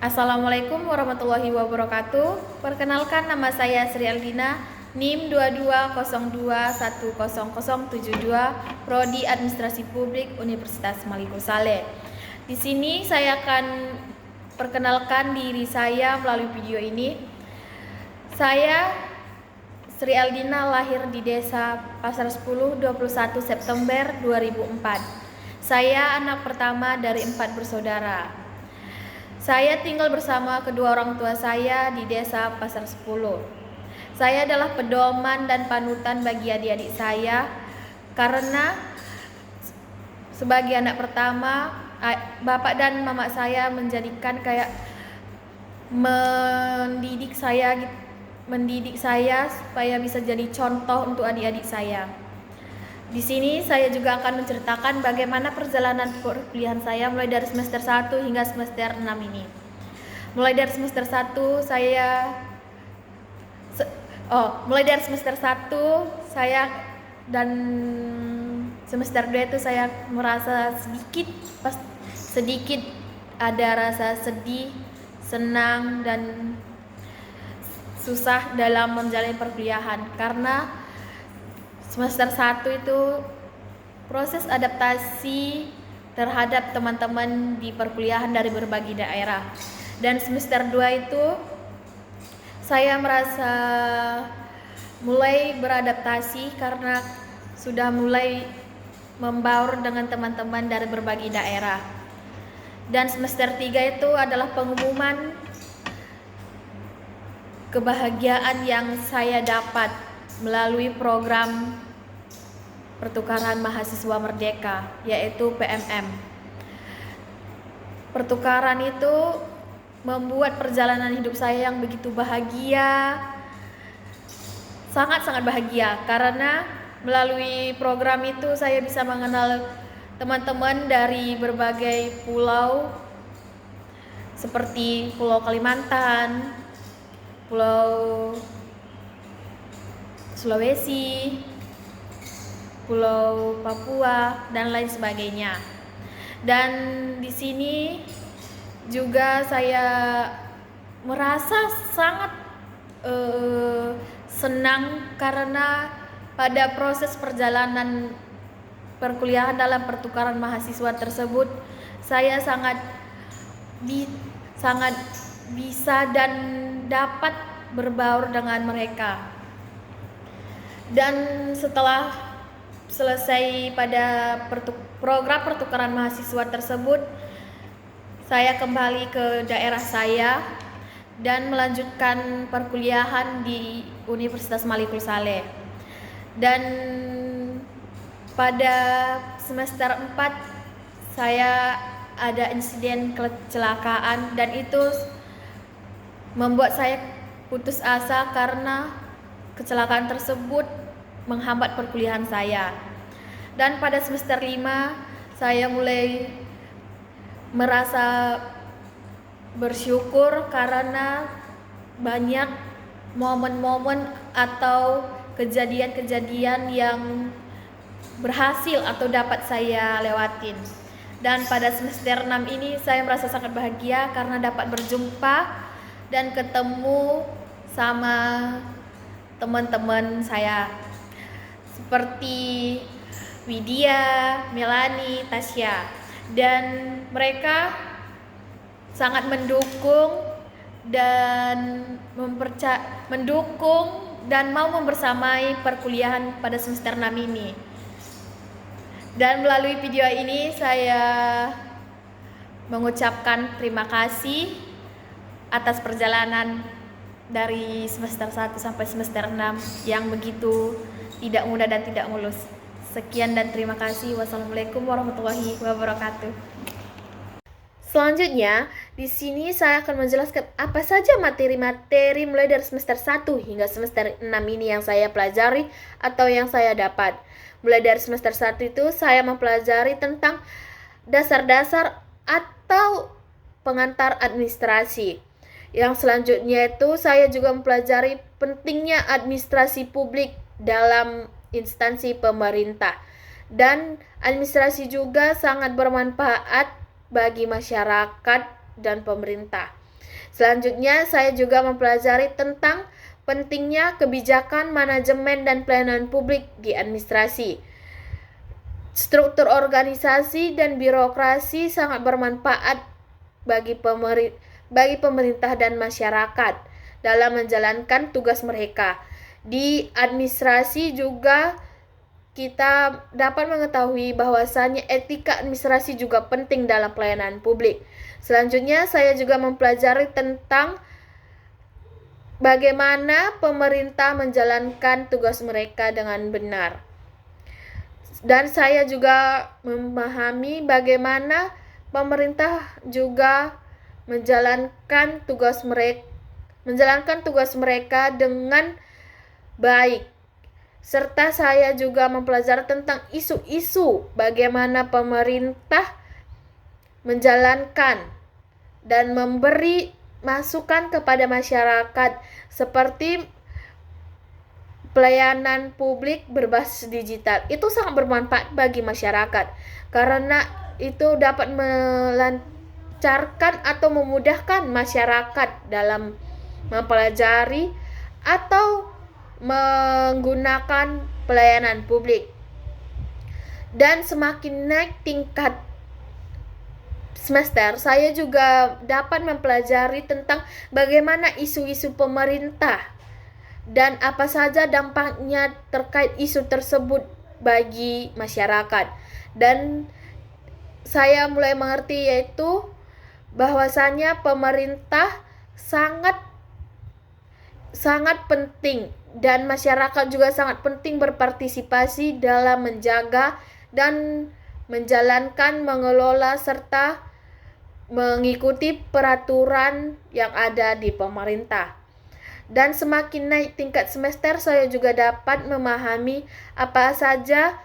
Assalamualaikum warahmatullahi wabarakatuh. Perkenalkan, nama saya Sri Aldina, NIM 2202100072, Prodi Administrasi Publik Universitas Malikul Saleh. Di sini saya akan perkenalkan diri saya melalui video ini. Saya Sri Aldina, lahir di Desa Pasar 10, 21 September 2004. Saya anak pertama dari 4 bersaudara. Saya tinggal bersama kedua orang tua saya di Desa Pasar 10. Saya adalah pedoman dan panutan bagi adik-adik saya karena sebagai anak pertama, bapak dan mama saya menjadikan mendidik saya supaya bisa jadi contoh untuk adik-adik saya. Di sini saya juga akan menceritakan bagaimana perjalanan perkuliahan saya mulai dari semester 1 hingga semester 6 ini. Mulai dari semester 1 dan semester 2 itu saya merasa sedikit ada rasa sedih, senang dan susah dalam menjalani perkuliahan karena semester 1 itu proses adaptasi terhadap teman-teman di perkuliahan dari berbagai daerah. Dan semester 2 itu saya merasa mulai beradaptasi karena sudah mulai membaur dengan teman-teman dari berbagai daerah. Dan semester 3 itu adalah pengumuman kebahagiaan yang saya dapat melalui program pertukaran mahasiswa merdeka, yaitu PMM. Pertukaran itu membuat perjalanan hidup saya yang begitu bahagia, sangat-sangat bahagia, karena melalui program itu saya bisa mengenal teman-teman dari berbagai pulau seperti Pulau Kalimantan, Pulau Sulawesi, Pulau Papua, dan lain sebagainya. Dan di sini juga saya merasa sangat senang karena pada proses perjalanan perkuliahan dalam pertukaran mahasiswa tersebut saya sangat bisa dan dapat berbaur dengan mereka. Dan setelah selesai pada program pertukaran mahasiswa tersebut, saya kembali ke daerah saya dan melanjutkan perkuliahan di Universitas Malikul Saleh. Dan pada semester 4 saya ada insiden kecelakaan dan itu membuat saya putus asa karena kecelakaan tersebut menghambat perkuliahan saya. Dan pada semester 5 saya mulai merasa bersyukur karena banyak momen-momen atau kejadian-kejadian yang berhasil atau dapat saya lewatin. Dan pada semester 6 ini saya merasa sangat bahagia karena dapat berjumpa dan ketemu sama teman-teman saya seperti Widya, Melani, Tasya, dan mereka sangat mendukung dan mau membersamai perkuliahan pada semester 6 ini. Dan melalui video ini saya mengucapkan terima kasih atas perjalanan dari semester 1 sampai semester 6 yang begitu tidak mudah dan tidak mulus. Sekian dan terima kasih. Wassalamualaikum warahmatullahi wabarakatuh. Selanjutnya, di sini saya akan menjelaskan apa saja materi-materi mulai dari semester 1 hingga semester 6 ini yang saya pelajari atau yang saya dapat. Mulai dari semester 1 itu saya mempelajari tentang dasar-dasar atau pengantar administrasi. Yang selanjutnya itu saya juga mempelajari pentingnya administrasi publik dalam instansi pemerintah. Dan administrasi juga sangat bermanfaat bagi masyarakat dan pemerintah. Selanjutnya, saya juga mempelajari tentang pentingnya kebijakan manajemen dan pelayanan publik di administrasi. Struktur organisasi dan birokrasi sangat bermanfaat bagi pemerintah dan masyarakat dalam menjalankan tugas mereka. Di administrasi juga kita dapat mengetahui bahwasannya etika administrasi juga penting dalam pelayanan publik. Selanjutnya, saya juga mempelajari tentang bagaimana pemerintah menjalankan tugas mereka dengan benar. Dan saya juga memahami bagaimana pemerintah juga menjalankan tugas mereka dengan baik. Serta saya juga mempelajari tentang isu-isu bagaimana pemerintah menjalankan dan memberi masukan kepada masyarakat seperti pelayanan publik berbasis digital. Itu sangat bermanfaat bagi masyarakat karena itu dapat melancarkan atau memudahkan masyarakat dalam mempelajari atau menggunakan pelayanan publik. Dan semakin naik tingkat semester, saya juga dapat mempelajari tentang bagaimana isu-isu pemerintah dan apa saja dampaknya terkait isu tersebut bagi masyarakat. Dan saya mulai mengerti yaitu bahwasannya pemerintah sangat penting dan masyarakat juga sangat penting berpartisipasi dalam menjaga dan menjalankan, mengelola serta mengikuti peraturan yang ada di pemerintah. Dan semakin naik tingkat semester, saya juga dapat memahami apa saja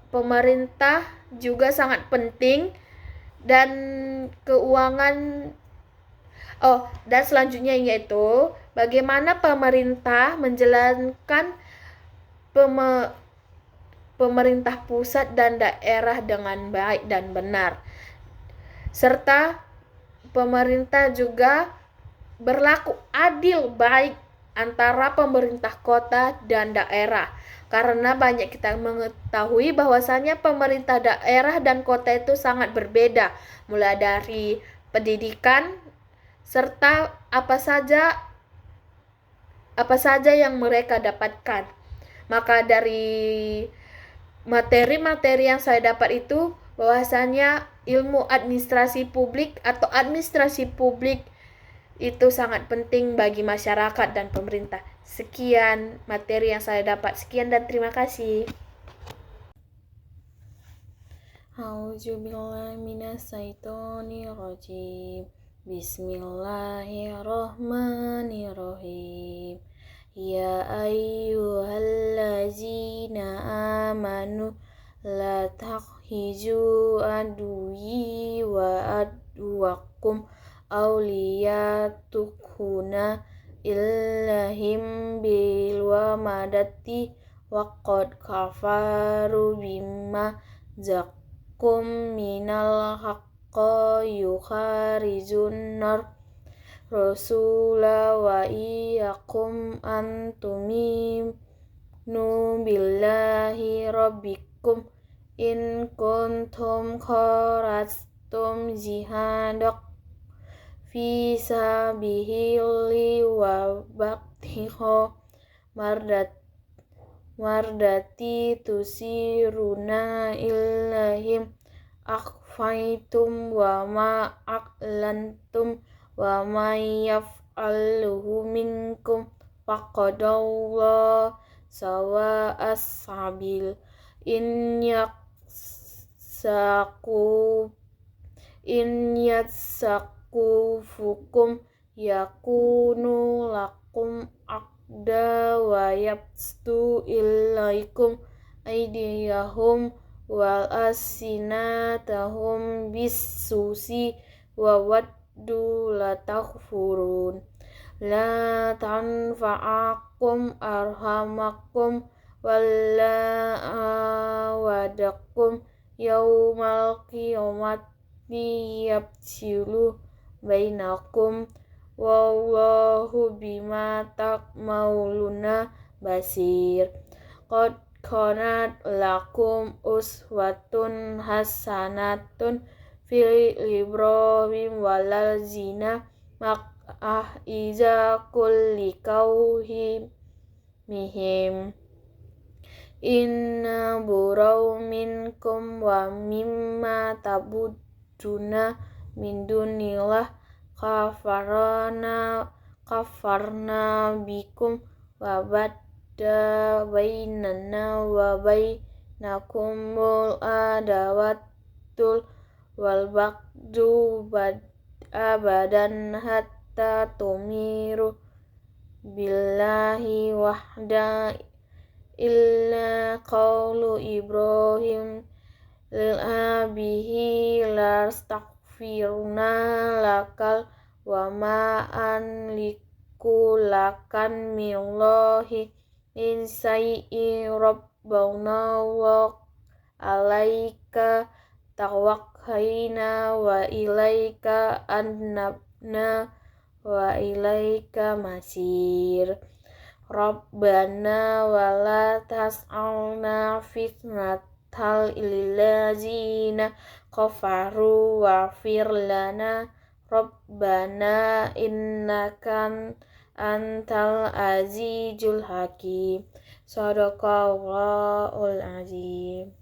pemerintah juga sangat penting dan keuangan. Dan selanjutnya yaitu bagaimana pemerintah menjalankan pemerintah pusat dan daerah dengan baik dan benar. Serta pemerintah juga berlaku adil baik antara pemerintah kota dan daerah. Karena banyak kita mengetahui bahwasannya pemerintah daerah dan kota itu sangat berbeda, mulai dari pendidikan serta apa saja yang mereka dapatkan. Maka dari materi-materi yang saya dapat itu bahwasanya ilmu administrasi publik atau administrasi publik itu sangat penting bagi masyarakat dan pemerintah. Sekian materi yang saya dapat. Sekian dan terima kasih. A'udzubillahi minasyaitonirrajim. Bismillahirrahmanirrahim. Ya ayyuhallazina amanu la takhiju aduwi wa adwakum awliyatukhuna illahim bilwa madati wa qad kafaru bima zakum minal haqqa yukharijun nar rasula wa iyyakum antuminu billahi rabbikum in kuntum kharastum jihadak fi sabilihi wa baktiho mardati tusiruna illahim akhfaitum wa ma a'lantum wa may yaf'alhu minkum faqadallahu sawa'as sabil in yatsakufukum yakunu lakum aqda wa yabstu ilaikum aydiyahum wal asinatahum bisusi wa waddu la taghfurun la tanfa'akum anfusakum arhamakum wadakum yaumal qiyamati yafsilu bainakum wallahu bima ta'maluna basir. Qad kanat lakum uswatun hasanatun fi Ibrahim walazina ma'ah iza kulli mihim inna burau minkum wa mimma tabuduna min dunillah kafarna bikum wa badda bainana wa bainakumul adawatul wal bagdu abadan hatta tumiru billahi wahda illa qawlu Ibrahim lil abihi lastaghfiruna lakal wa ma anliku lakan millahi in sayyi rabbana wa alaika tawakkaina wa ilaika annabna wa ilaika masir. Rabbana wala tas'alna fitnatal illazina kafaru wa'fir lana Rabbana innakan antal azizul hakim. Sadaqallahul azim.